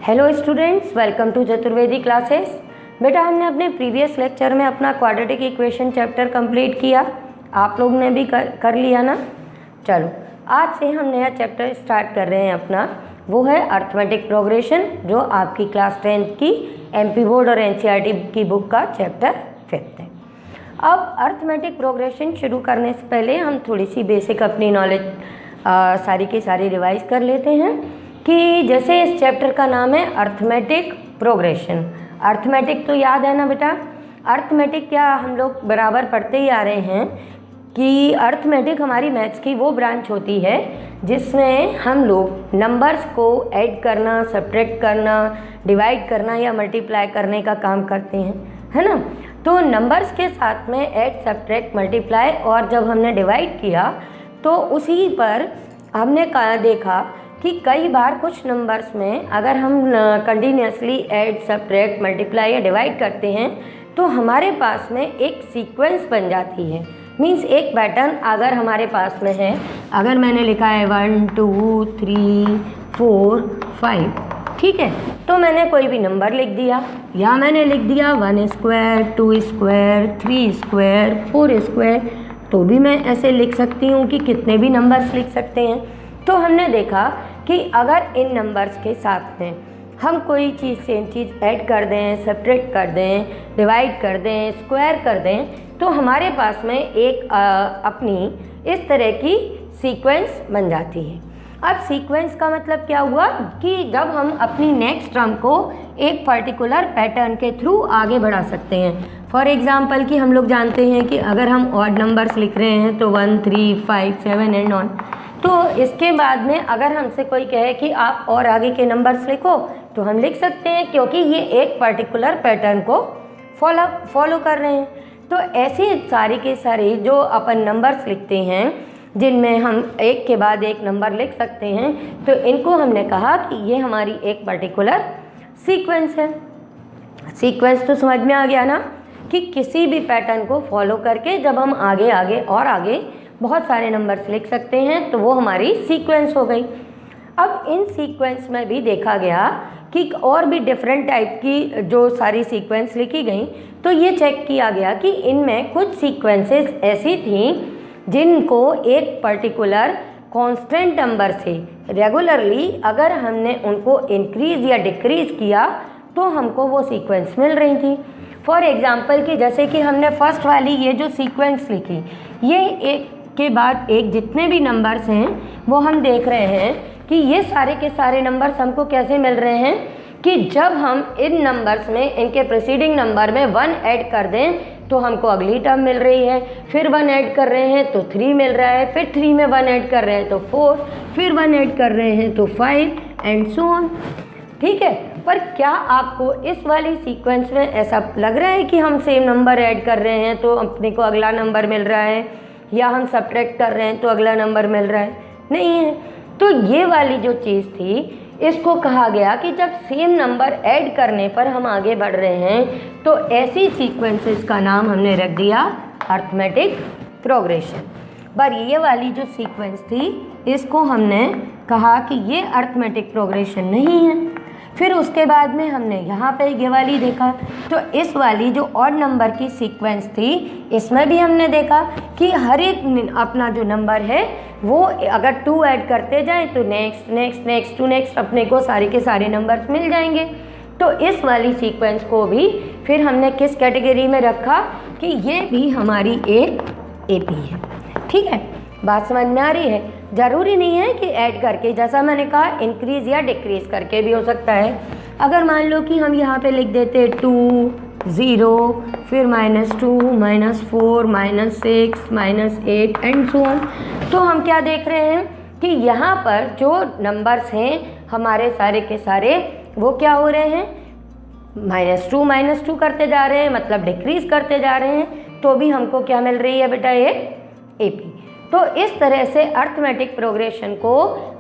Hello students, welcome to Chaturvedi classes. बेटा, हमने अपने प्रीवियस लेक्चर में अपना क्वाड्रेटिक इक्वेशन चैप्टर कंप्लीट किया। आप लोग ने भी कर लिया ना। चलो, आज से हम नया चैप्टर स्टार्ट कर रहे हैं अपना, वो है अर्थमेटिक प्रोग्रेशन, जो आपकी क्लास 10th की एमपी बोर्ड और एनसीईआरटी की बुक का चैप्टर 5th है। अब अर्थमेटिक प्रोग्रेशन शुरू करने से पहले हम थोड़ी सी बेसिक अपनी नॉलेज सारी की सारी रिवाइज कर लेते हैं कि जैसे इस चैप्टर का नाम है अर्थमेटिक प्रोग्रेशन। अर्थमेटिक तो याद है ना बेटा। अर्थमेटिक क्या हम लोग बराबर पढ़ते ही आ रहे हैं कि अर्थमेटिक हमारी मैथ्स की वो ब्रांच होती है जिसमें हम लोग नंबर्स को ऐड करना, सब्ट्रैक्ट करना, डिवाइड करना या मल्टीप्लाई करने का काम करते हैं, है ना। तो नंबर्स के साथ में ऐड, सब्ट्रैक्ट, मल्टीप्लाई और जब हमने डिवाइड किया तो उसी पर हमने देखा कि कई बार कुछ नंबर्स में अगर हम कंटिन्यूसली ऐड, सब्ट्रैक्ट, मल्टीप्लाई या डिवाइड करते हैं तो हमारे पास में एक सीक्वेंस बन जाती है। मीन्स एक पैटर्न अगर हमारे पास में है, अगर मैंने लिखा है 1 2 3 4 5, ठीक है, तो मैंने कोई भी नंबर लिख दिया या मैंने लिख दिया 1 स्क्वायर, 2 स्क्वायर, 3 स्क्वायर, 4 स्क्वायर, तो भी मैं ऐसे लिख सकती हूँ कि कितने भी नंबर्स लिख सकते हैं। तो हमने देखा कि अगर इन नंबर्स के साथ में हम कोई चीज़ सेम चीज़ ऐड कर दें, सब्ट्रैक्ट कर दें, डिवाइड कर दें, स्क्वायर कर दें, तो हमारे पास में एक अपनी इस तरह की सीक्वेंस बन जाती है। अब सीक्वेंस का मतलब क्या हुआ कि जब हम अपनी नेक्स्ट टर्म को एक पर्टिकुलर पैटर्न के थ्रू आगे बढ़ा सकते हैं। फॉर एग्जाम्पल कि हम लोग जानते हैं कि अगर हम ऑड नंबर्स लिख रहे हैं तो 1 3 5 7 एंड ऑन, तो इसके बाद में अगर हमसे कोई कहे कि आप और आगे के नंबर्स लिखो तो हम लिख सकते हैं, क्योंकि ये एक पर्टिकुलर पैटर्न को फॉलो कर रहे हैं। तो ऐसे सारी के सारे जो अपन नंबर्स लिखते हैं जिनमें हम एक के बाद एक नंबर लिख सकते हैं, तो इनको हमने कहा कि ये हमारी एक पर्टिकुलर सीक्वेंस है। सीक्वेंस तो समझ में आ गया ना कि किसी भी पैटर्न को फॉलो करके जब हम आगे आगे और आगे बहुत सारे नंबर्स लिख सकते हैं तो वो हमारी सीक्वेंस हो गई। अब इन सीक्वेंस में भी देखा गया कि और भी डिफरेंट टाइप की जो सारी सीक्वेंस लिखी गई, तो ये चेक किया गया कि इनमें कुछ सीक्वेंसेस ऐसी थीं जिनको एक पर्टिकुलर कांस्टेंट नंबर से रेगुलरली अगर हमने उनको इंक्रीज या डिक्रीज किया तो हमको वो सीक्वेंस मिल रही थी। फॉर एग्जाम्पल कि जैसे कि हमने फर्स्ट वाली ये जो सीक्वेंस लिखी, ये एक के बाद एक जितने भी नंबर्स हैं वो हम देख रहे हैं कि ये सारे के सारे नंबर्स हमको कैसे मिल रहे हैं कि जब हम इन नंबर्स में इनके प्रीसीडिंग नंबर में 1 ऐड कर दें तो हमको अगली टर्म मिल रही है, फिर 1 ऐड कर रहे हैं तो 3 मिल रहा है, फिर 3 में 1 ऐड कर रहे हैं तो 4, फिर 1 ऐड कर रहे हैं तो 5 एंड सो ऑन। ठीक है, पर क्या आपको इस वाली सीक्वेंस में ऐसा लग रहा है कि हम सेम नंबर ऐड कर रहे हैं तो अपने को अगला नंबर मिल रहा है, या हम सब्ट्रैक्ट कर रहे हैं तो अगला नंबर मिल रहा है? नहीं है। तो ये वाली जो चीज़ थी, इसको कहा गया कि जब सेम नंबर ऐड करने पर हम आगे बढ़ रहे हैं तो ऐसी सीक्वेंसेस का नाम हमने रख दिया अर्थमेटिक प्रोग्रेशन। पर ये वाली जो सीक्वेंस थी इसको हमने कहा कि ये अर्थमेटिक प्रोग्रेशन नहीं है। फिर उसके बाद में हमने यहाँ पे ये वाली देखा, तो इस वाली जो ऑड नंबर की सीक्वेंस थी इसमें भी हमने देखा कि हर एक अपना जो नंबर है वो अगर 2 ऐड करते जाएं तो next next next to next अपने को सारे के सारे नंबर्स मिल जाएंगे। तो इस वाली सीक्वेंस को भी फिर हमने किस कैटेगरी में रखा कि ये भी हमारी एक एपी है। ठीक है, बात समझ में आ रही है। ज़रूरी नहीं है कि ऐड करके, जैसा मैंने कहा इंक्रीज या डिक्रीज करके भी हो सकता है। अगर मान लो कि हम यहाँ पे लिख देते 2 0 फिर -2 -4 -6 -8 एंड सो ऑन, तो हम क्या देख रहे हैं कि यहाँ पर जो नंबर्स हैं हमारे सारे के सारे वो क्या हो रहे हैं, -2 करते जा रहे हैं, मतलब डिक्रीज करते जा रहे हैं। तो भी हमको क्या मिल रही है बेटा, एक एपी। तो इस तरह से अर्थमेटिक प्रोग्रेशन को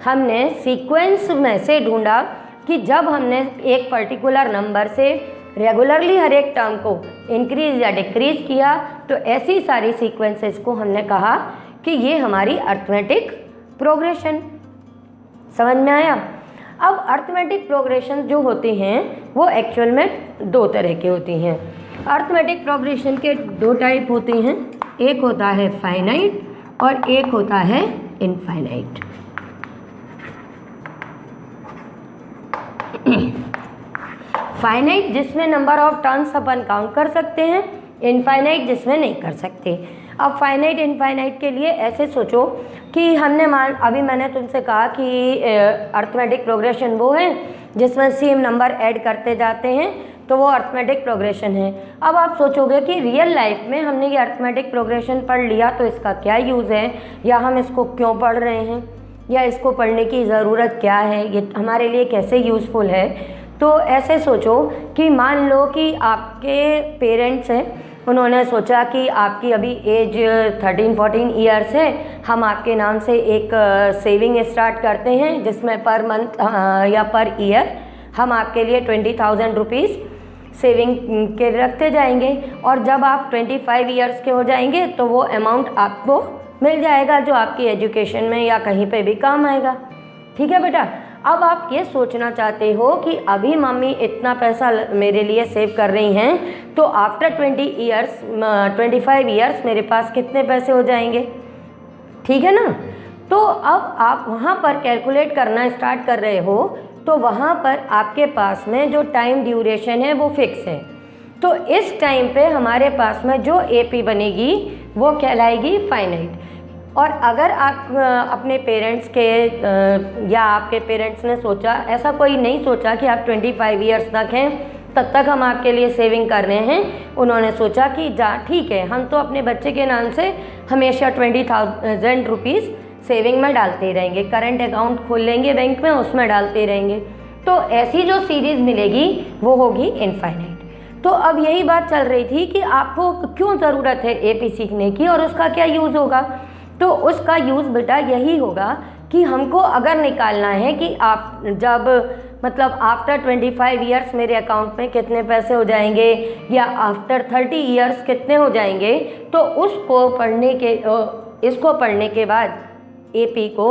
हमने सीक्वेंस में से ढूंढा कि जब हमने एक पर्टिकुलर नंबर से रेगुलरली हर एक टर्म को इंक्रीज या डिक्रीज किया तो ऐसी सारी सीक्वेंसेस को हमने कहा कि ये हमारी अर्थमेटिक प्रोग्रेशन। समझ में आया? अब अर्थमेटिक प्रोग्रेशन जो होते हैं वो एक्चुअल में दो तरह के होते हैं। अर्थमेटिक प्रोग्रेशन के दो टाइप होते हैं, एक होता है फाइनाइट और एक होता है इनफाइनाइट। फाइनाइट जिसमें number of turns upon count कर सकते हैं, इनफाइनाइट जिसमें नहीं कर सकते। अब फाइनाइट इनफाइनाइट के लिए ऐसे सोचो कि हमने अभी मैंने तुमसे कहा कि अर्थमेटिक प्रोग्रेशन वो है जिसमें सेम नंबर ऐड करते जाते हैं, तो वो अर्थमेटिक प्रोग्रेशन है। अब आप सोचोगे कि रियल लाइफ में हमने ये अर्थमेटिक प्रोग्रेशन पढ़ लिया तो इसका क्या यूज़ है, या हम इसको क्यों पढ़ रहे हैं, या इसको पढ़ने की ज़रूरत क्या है, ये हमारे लिए कैसे यूज़फुल है। तो ऐसे सोचो कि मान लो कि आपके पेरेंट्स हैं, उन्होंने सोचा कि आपकी अभी एज 13-14 ईयर्स है, हम आपके नाम से एक सेविंग स्टार्ट करते हैं जिसमें पर मंथ या पर ईयर हम आपके लिए 20,000 रुपीज़ सेविंग के रखते जाएंगे, और जब आप 25 ईयर्स के हो जाएंगे तो वो अमाउंट आपको मिल जाएगा जो आपकी एजुकेशन में या कहीं पे भी काम आएगा। ठीक है बेटा। अब आप ये सोचना चाहते हो कि अभी मम्मी इतना पैसा मेरे लिए सेव कर रही हैं, तो आफ्टर 25 ईयर्स मेरे पास कितने पैसे हो जाएंगे। ठीक है ना। तो अब आप वहाँ पर कैलकुलेट करना स्टार्ट कर रहे हो, तो वहाँ पर आपके पास में जो टाइम ड्यूरेशन है वो फिक्स है। तो इस टाइम पे हमारे पास में जो एपी बनेगी वो कहलाएगी फाइनाइट। और अगर आप अपने पेरेंट्स के या आपके पेरेंट्स ने सोचा, ऐसा कोई नहीं सोचा कि आप 25 ईयर्स तक हैं तब तक हम आपके लिए सेविंग कर रहे हैं, उन्होंने सोचा कि ठीक है, हम तो अपने बच्चे के नाम से हमेशा 20,000 रुपीज़ सेविंग में डालते रहेंगे, करंट अकाउंट खोल लेंगे बैंक में, उसमें डालते रहेंगे। तो ऐसी जो सीरीज़ मिलेगी वो होगी इनफाइनाइट। तो अब यही बात चल रही थी कि आपको क्यों ज़रूरत है एपी सीखने की और उसका क्या यूज़ होगा। तो उसका यूज़ बेटा यही होगा कि हमको अगर निकालना है कि आप जब मतलब आफ्टर 25 ईयर्स मेरे अकाउंट में कितने पैसे हो जाएंगे या आफ्टर 30 ईयर्स कितने हो जाएंगे, तो उसको इसको पढ़ने के बाद एपी को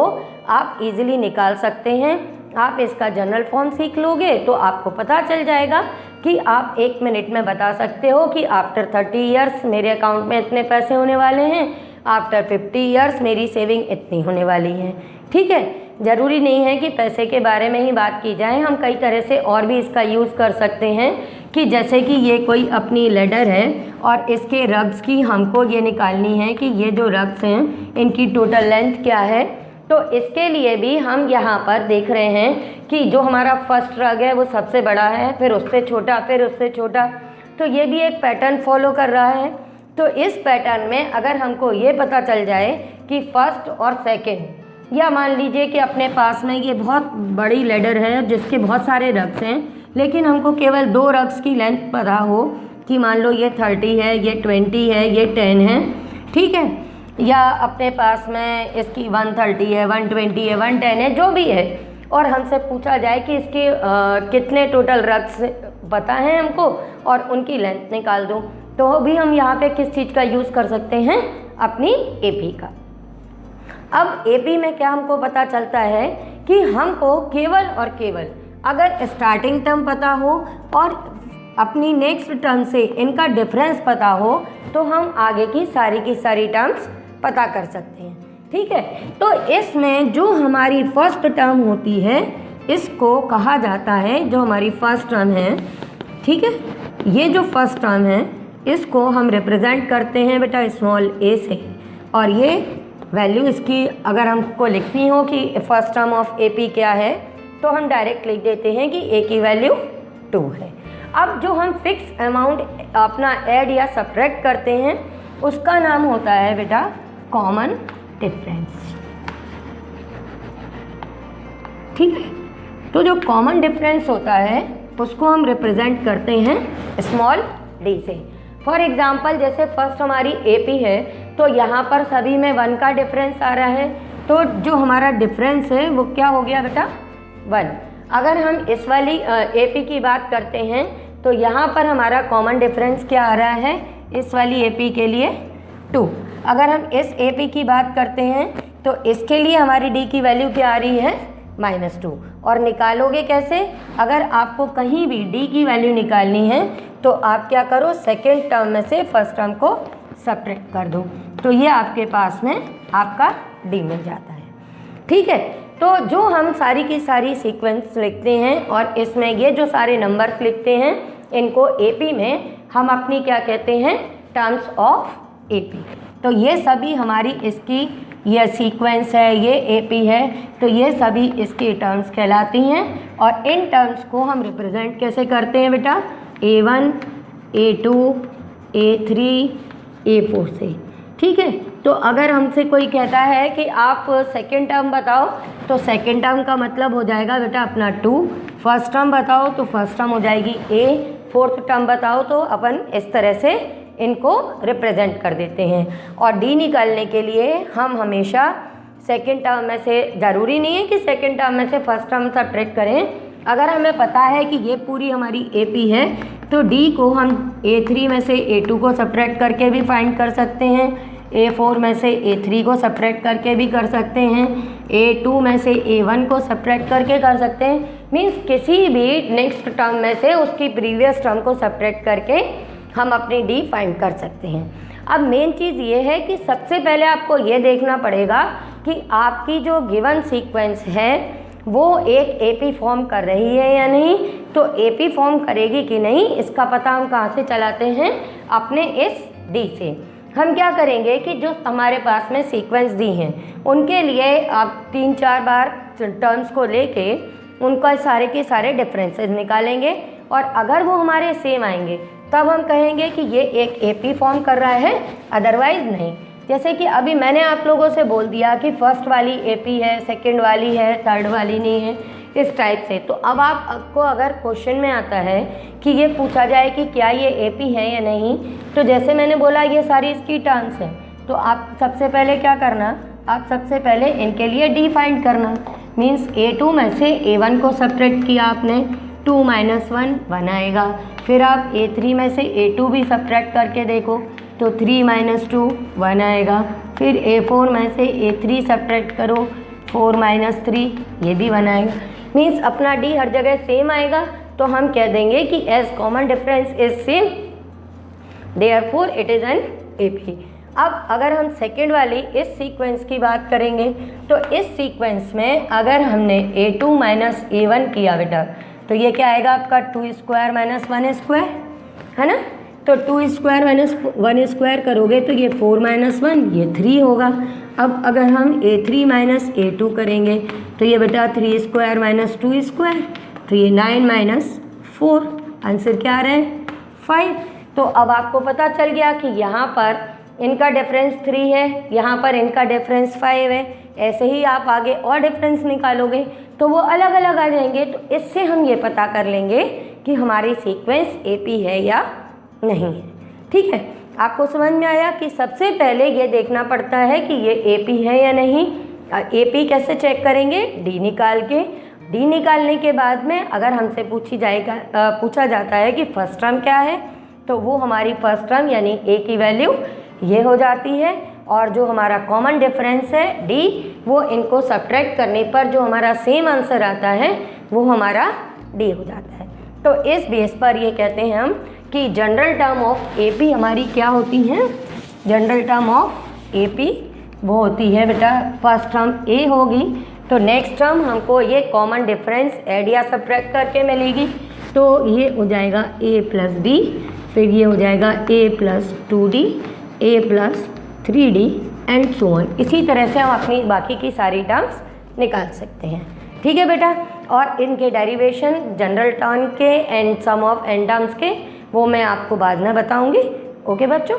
आप इजीली निकाल सकते हैं। आप इसका जनरल फॉर्म सीख लोगे तो आपको पता चल जाएगा कि आप 1 मिनट में बता सकते हो कि आफ्टर 30 ईयर्स मेरे अकाउंट में इतने पैसे होने वाले हैं, आफ्टर 50 ईयर्स मेरी सेविंग इतनी होने वाली है। ठीक है। ज़रूरी नहीं है कि पैसे के बारे में ही बात की जाए, हम कई तरह से और भी इसका यूज़ कर सकते हैं कि जैसे कि ये कोई अपनी लेडर है और इसके रग्स की हमको ये निकालनी है कि ये जो रग्स हैं इनकी टोटल लेंथ क्या है। तो इसके लिए भी हम यहाँ पर देख रहे हैं कि जो हमारा फर्स्ट रग है वो सबसे बड़ा है, फिर उससे छोटा, फिर उससे छोटा। तो ये भी एक पैटर्न फॉलो कर रहा है। तो इस पैटर्न में अगर हमको ये पता चल जाए कि फर्स्ट और सेकंड, या मान लीजिए कि अपने पास में ये बहुत बड़ी लेडर है जिसके बहुत सारे रग्स हैं, लेकिन हमको केवल 2 रग्स की लेंथ पता हो कि मान लो ये 30 है, ये 20 है, ये 10 है। ठीक है। या अपने पास में इसकी 130 है, 120 है, 110 है, जो भी है, और हमसे पूछा जाए कि इसके कितने टोटल रग्स पता है हमको और उनकी लेंथ निकाल दो, तो भी हम यहाँ पे किस चीज़ का यूज़ कर सकते हैं, अपनी एपी का। अब एपी में क्या हमको पता चलता है कि हमको केवल और केवल अगर स्टार्टिंग टर्म पता हो और अपनी नेक्स्ट टर्म से इनका डिफरेंस पता हो तो हम आगे की सारी टर्म्स पता कर सकते हैं। ठीक है। तो इसमें जो हमारी फर्स्ट टर्म होती है इसको कहा जाता है, जो हमारी फर्स्ट टर्म है, ठीक है, ये जो फर्स्ट टर्म है इसको हम रिप्रेजेंट करते हैं बेटा स्मॉल ए से, और ये वैल्यू इसकी अगर हमको लिखनी हो कि फर्स्ट टर्म ऑफ एपी क्या है तो हम डायरेक्ट लिख देते हैं कि ए की वैल्यू 2 है। अब जो हम फिक्स अमाउंट अपना ऐड या सब्ट्रैक्ट करते हैं उसका नाम होता है बेटा कॉमन डिफरेंस। ठीक है। तो जो कॉमन डिफरेंस होता है उसको हम रिप्रेजेंट करते हैं स्मॉल डी से। फॉर एग्जाम्पल जैसे फर्स्ट हमारी एपी है तो यहाँ पर सभी में 1 का डिफरेंस आ रहा है, तो जो हमारा डिफरेंस है वो क्या हो गया बेटा 1। अगर हम इस वाली एपी की बात करते हैं तो यहाँ पर हमारा कॉमन डिफरेंस क्या आ रहा है इस वाली एपी के लिए 2। अगर हम इस एपी की बात करते हैं तो इसके लिए हमारी डी की वैल्यू क्या आ रही है -2। और निकालोगे कैसे? अगर आपको कहीं भी डी की वैल्यू निकालनी है तो आप क्या करो, सेकेंड टर्म में से फर्स्ट टर्म को सब्ट्रैक्ट कर दो, तो ये आपके पास में आपका डी मिल जाता है। ठीक है, तो जो हम सारी की सारी सीक्वेंस लिखते हैं और इसमें ये जो सारे नंबर्स लिखते हैं, इनको एपी में हम अपनी क्या कहते हैं, टर्म्स ऑफ एपी। तो ये सभी हमारी इसकी ये सीक्वेंस है, ये एपी है, तो ये सभी इसकी टर्म्स कहलाती हैं। और इन टर्म्स को हम रिप्रेजेंट कैसे करते हैं बेटा, A1, A2, A3, A4 से। ठीक है, तो अगर हमसे कोई कहता है कि आप सेकेंड टर्म बताओ, तो सेकेंड टर्म का मतलब हो जाएगा बेटा अपना 2, फर्स्ट टर्म बताओ तो फर्स्ट टर्म हो जाएगी A, फोर्थ टर्म बताओ तो अपन इस तरह से इनको रिप्रेजेंट कर देते हैं। और डी निकालने के लिए हम हमेशा सेकेंड टर्म में से, ज़रूरी नहीं है कि सेकेंड टर्म में से फर्स्ट टर्म सब्ट्रैक्ट करें, अगर हमें पता है कि ये पूरी हमारी एपी है तो डी को हम A3 में से A2 को सब्ट्रैक्ट करके भी फाइंड कर सकते हैं, A4 में से A3 को सब्ट्रैक्ट करके भी कर सकते हैं, A2 में से A1 को सब्ट्रैक्ट करके कर सकते हैं। मीन्स किसी भी नेक्स्ट टर्म में से उसकी प्रीवियस टर्म को सब्ट्रैक्ट करके हम अपनी डी फाइंड कर सकते हैं। अब मेन चीज़ ये है कि सबसे पहले आपको ये देखना पड़ेगा कि आपकी जो गिवन सीक्वेंस है वो एक एपी फॉर्म कर रही है या नहीं। तो एपी फॉर्म करेगी कि नहीं, इसका पता हम कहाँ से चलाते हैं, अपने इस डी से। हम क्या करेंगे कि जो हमारे पास में सीक्वेंस दी हैं उनके लिए आप 3-4 बार टर्म्स को लेके उनका सारे के सारे डिफरेंसेस निकालेंगे, और अगर वो हमारे सेम आएंगे तब हम कहेंगे कि ये एक एपी फॉर्म कर रहा है, अदरवाइज नहीं। जैसे कि अभी मैंने आप लोगों से बोल दिया कि फर्स्ट वाली एपी है, सेकंड वाली है, थर्ड वाली नहीं है, इस टाइप से। तो अब आपको अगर क्वेश्चन में आता है कि ये पूछा जाए कि क्या ये एपी है या नहीं, तो जैसे मैंने बोला ये सारी इसकी टर्म्स हैं, तो आप सबसे पहले क्या करना, आप सबसे पहले इनके लिए डी फाइंड करना। मीन्स A2 में से A1 को सब्ट्रैक्ट किया आपने, 2 - 1 1 आएगा। फिर आप A3 में से A2 भी सब्ट्रैक्ट करके देखो तो 3 - 2 1 आएगा। फिर A4 में से A3 सब्ट्रैक्ट करो, 4 - 3 ये भी 1 आएगा। मीन्स अपना डी हर जगह सेम आएगा, तो हम कह देंगे कि as common difference is same, therefore it is an AP. अब अगर हम सेकेंड वाली इस सीक्वेंस की बात करेंगे, तो इस सीक्वेंस में अगर हमने A2 - A1 किया बेटा, तो ये क्या आएगा आपका 2² - 1² है ना। तो 2² - 1² करोगे तो ये 4 - 1 ये 3 होगा। अब अगर हम A3 - A2 करेंगे तो ये बेटा 3² - 2², तो ये 9 - 4, आंसर क्या आ रहा है 5। तो अब आपको पता चल गया कि यहाँ पर इनका डिफरेंस 3 है, यहाँ पर इनका डिफरेंस 5 है। ऐसे ही आप आगे और डिफरेंस निकालोगे तो वो अलग अलग आ जाएंगे। तो इससे हम ये पता कर लेंगे कि हमारी सीक्वेंस एपी है या नहीं है। ठीक है, आपको समझ में आया कि सबसे पहले ये देखना पड़ता है कि ये एपी है या नहीं। एपी कैसे चेक करेंगे, डी निकाल के। डी निकालने के बाद में अगर हमसे पूछा जाता है कि फर्स्ट टर्म क्या है, तो वो हमारी फर्स्ट टर्म यानी ए की वैल्यू ये हो जाती है, और जो हमारा कॉमन डिफरेंस है डी, वो इनको सब्ट्रैक्ट करने पर जो हमारा सेम आंसर आता है वो हमारा डी हो जाता है। तो इस बेस पर ये कहते हैं हम कि जनरल टर्म ऑफ एपी हमारी क्या होती हैं, जनरल टर्म ऑफ एपी वो होती है बेटा, फर्स्ट टर्म ए होगी, तो नेक्स्ट टर्म हमको ये कॉमन डिफरेंस ऐड या सब्ट्रैक्ट करके मिलेगी, तो ये हो जाएगा a + d, फिर ये हो जाएगा a + 2d, a + 3d and so on. इसी तरह से हम अपनी बाकी की सारी टर्म्स निकाल सकते हैं। ठीक है बेटा, और इनके डेरिवेशन जनरल टर्म के and sum of n terms के वो मैं आपको बाद में बताऊंगी। ओके बच्चों।